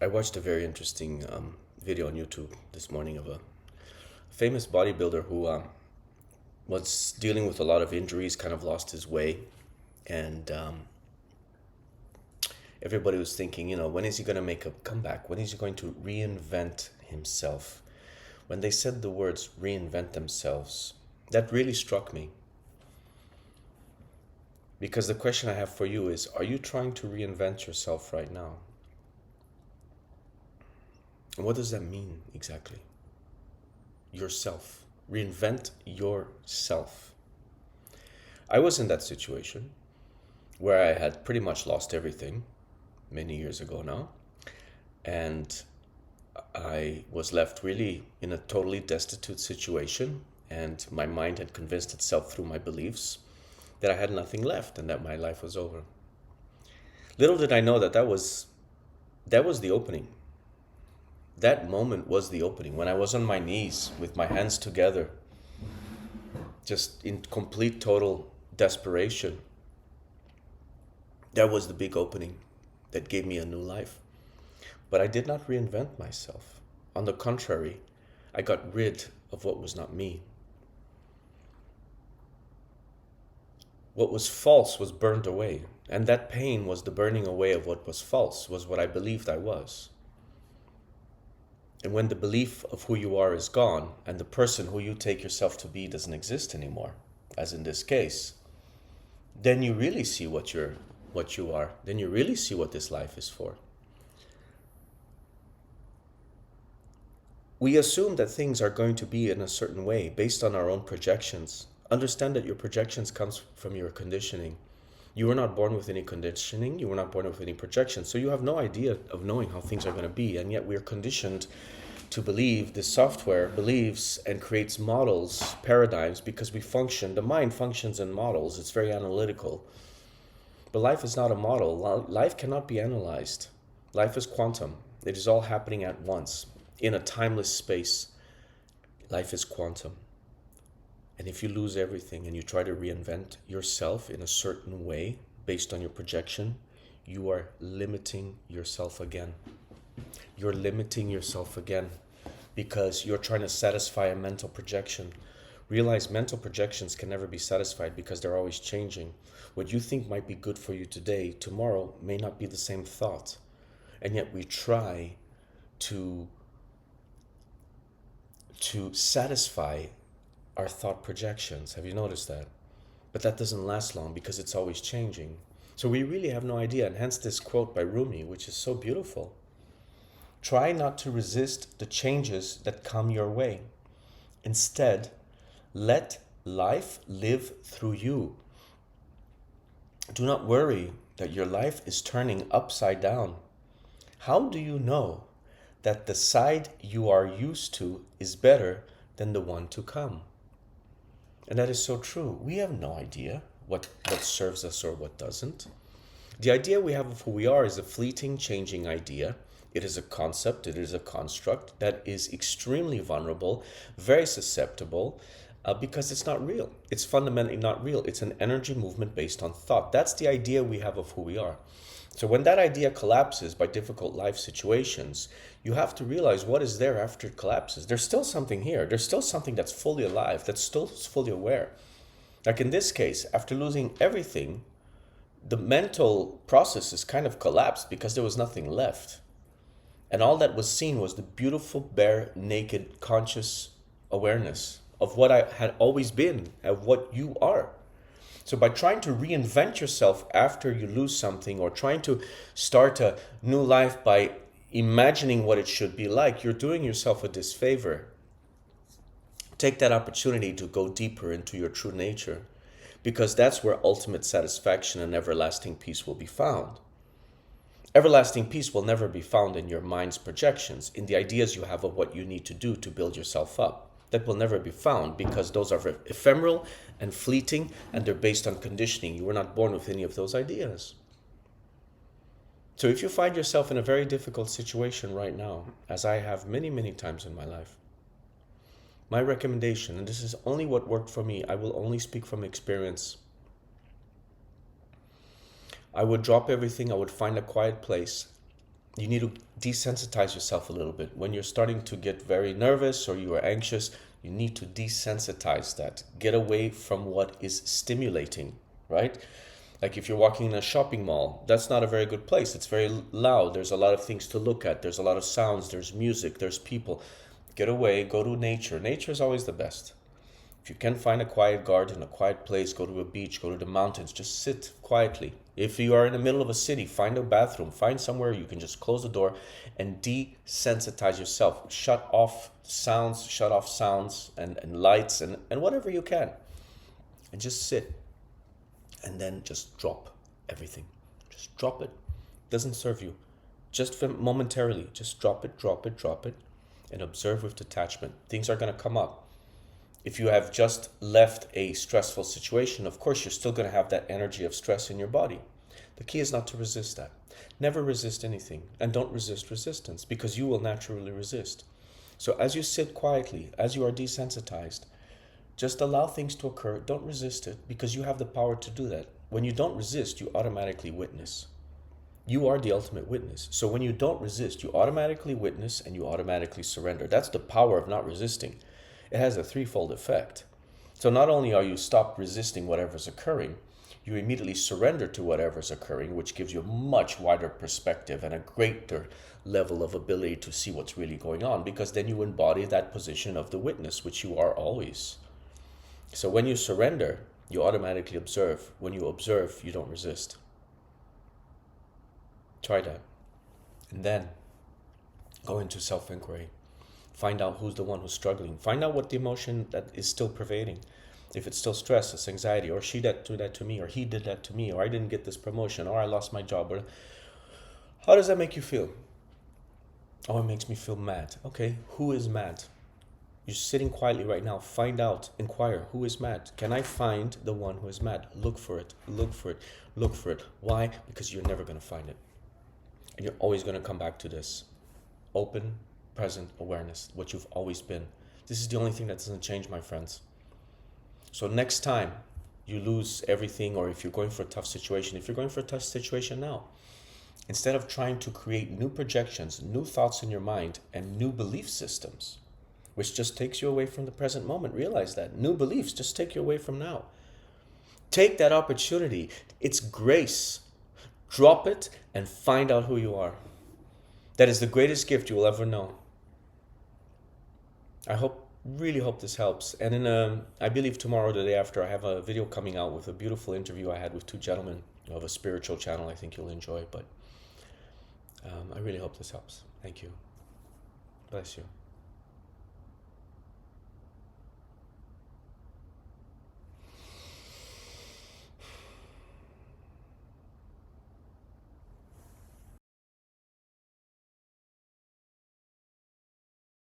I watched a very interesting video on YouTube this morning of a famous bodybuilder who was dealing with a lot of injuries, kind of lost his way, and everybody was thinking, when is he going to make a comeback? When is he going to reinvent himself? When they said the words reinvent themselves, that really struck me. Because the question I have for you is, are you trying to reinvent yourself right now? And what does that mean exactly? Yourself. Reinvent yourself. I was in that situation where I had pretty much lost everything many years ago now. And I was left really in a totally destitute situation. And my mind had convinced itself through my beliefs that I had nothing left and that my life was over. Little did I know that was the opening. That moment was the opening. When I was on my knees with my hands together, just in complete, total desperation, that was the big opening that gave me a new life. But I did not reinvent myself. On the contrary, I got rid of what was not me. What was false was burned away, and that pain was the burning away of what was false, was what I believed I was. And when the belief of who you are is gone, and the person who you take yourself to be doesn't exist anymore, as in this case, then you really see what you are. Then you really see what this life is for. We assume that things are going to be in a certain way based on our own projections. Understand that your projections comes from your conditioning. You were not born with any conditioning. You were not born with any projections. So you have no idea of knowing how things are going to be. And yet we are conditioned to believe. The software believes and creates models, paradigms, because the mind functions in models. It's very analytical. But life is not a model. Life cannot be analyzed. Life is quantum. It is all happening at once. In a timeless space, life is quantum. And if you lose everything and you try to reinvent yourself in a certain way based on your projection, you are limiting yourself again. You're limiting yourself again because you're trying to satisfy a mental projection. Realize mental projections can never be satisfied because they're always changing. What you think might be good for you today, tomorrow may not be the same thought. And yet we try to satisfy our thought projections. Have you noticed that? But that doesn't last long because it's always changing. So we really have no idea. And hence this quote by Rumi, which is so beautiful. Try not to resist the changes that come your way. Instead, let life live through you. Do not worry that your life is turning upside down. How do you know that the side you are used to is better than the one to come? And that is so true. We have no idea what serves us or what doesn't. The idea we have of who we are is a fleeting, changing idea. It is a concept, it is a construct that is extremely vulnerable, very susceptible, because it's not real. It's fundamentally not real. It's an energy movement based on thought. That's the idea we have of who we are. So when that idea collapses by difficult life situations, you have to realize what is there after it collapses. There's still something here. There's still something that's fully alive, that's still fully aware. Like in this case, after losing everything, the mental processes kind of collapsed because there was nothing left. And all that was seen was the beautiful, bare, naked, conscious awareness of what I had always been, of what you are. So by trying to reinvent yourself after you lose something, or trying to start a new life by imagining what it should be like, you're doing yourself a disfavor. Take that opportunity to go deeper into your true nature, because that's where ultimate satisfaction and everlasting peace will be found. Everlasting peace will never be found in your mind's projections, in the ideas you have of what you need to do to build yourself up. That will never be found because those are ephemeral and fleeting, and they're based on conditioning. You were not born with any of those ideas. So if you find yourself in a very difficult situation right now, as I have many, many times in my life, my recommendation, and this is only what worked for me, I will only speak from experience. I would drop everything. I would find a quiet place You need to desensitize yourself a little bit. When you're starting to get very nervous or you are anxious, you need to desensitize that. Get away from what is stimulating, right? Like if you're walking in a shopping mall, that's not a very good place. It's very loud. There's a lot of things to look at. There's a lot of sounds. There's music. There's people. Get away. Go to nature. Nature is always the best. If you can find a quiet garden, a quiet place, go to a beach, go to the mountains, just sit quietly. If you are in the middle of a city, find a bathroom, find somewhere you can just close the door and desensitize yourself. Shut off sounds and lights and whatever you can. And just sit. And then just drop everything. Just drop it. Doesn't serve you. Just momentarily, just drop it, and observe with detachment. Things are going to come up. If you have just left a stressful situation, of course, you're still going to have that energy of stress in your body. The key is not to resist that. Never resist anything, and don't resist resistance, because you will naturally resist. So as you sit quietly, as you are desensitized, just allow things to occur. Don't resist it, because you have the power to do that. When you don't resist, you automatically witness. You are the ultimate witness. So when you don't resist, you automatically witness and you automatically surrender. That's the power of not resisting. It has a threefold effect. So not only are you stopped resisting whatever's occurring, you immediately surrender to whatever's occurring, which gives you a much wider perspective and a greater level of ability to see what's really going on, because then you embody that position of the witness, which you are always. So when you surrender, you automatically observe. When you observe, you don't resist. Try that. And then go into self-inquiry. Find out who's the one who's struggling. Find out what the emotion that is still pervading. If it's still stress, it's anxiety, or she did that to me, or he did that to me, or I didn't get this promotion, or I lost my job. Or how does that make you feel? Oh, it makes me feel mad. Okay, who is mad? You're sitting quietly right now. Find out, inquire, who is mad? Can I find the one who is mad? Look for it, look for it, look for it. Why? Because you're never going to find it. And you're always going to come back to this. Open, present awareness, what you've always been. This is the only thing that doesn't change, my friends. So next time you lose everything, or if you're going for a tough situation, if you're going for a tough situation now, instead of trying to create new projections, new thoughts in your mind, and new belief systems, which just takes you away from the present moment, realize that. New beliefs just take you away from now. Take that opportunity. It's grace. Drop it and find out who you are. That is the greatest gift you will ever know. I really hope this helps. And I believe tomorrow, the day after, I have a video coming out with a beautiful interview I had with two gentlemen of a spiritual channel I think you'll enjoy. But I really hope this helps. Thank you. Bless you.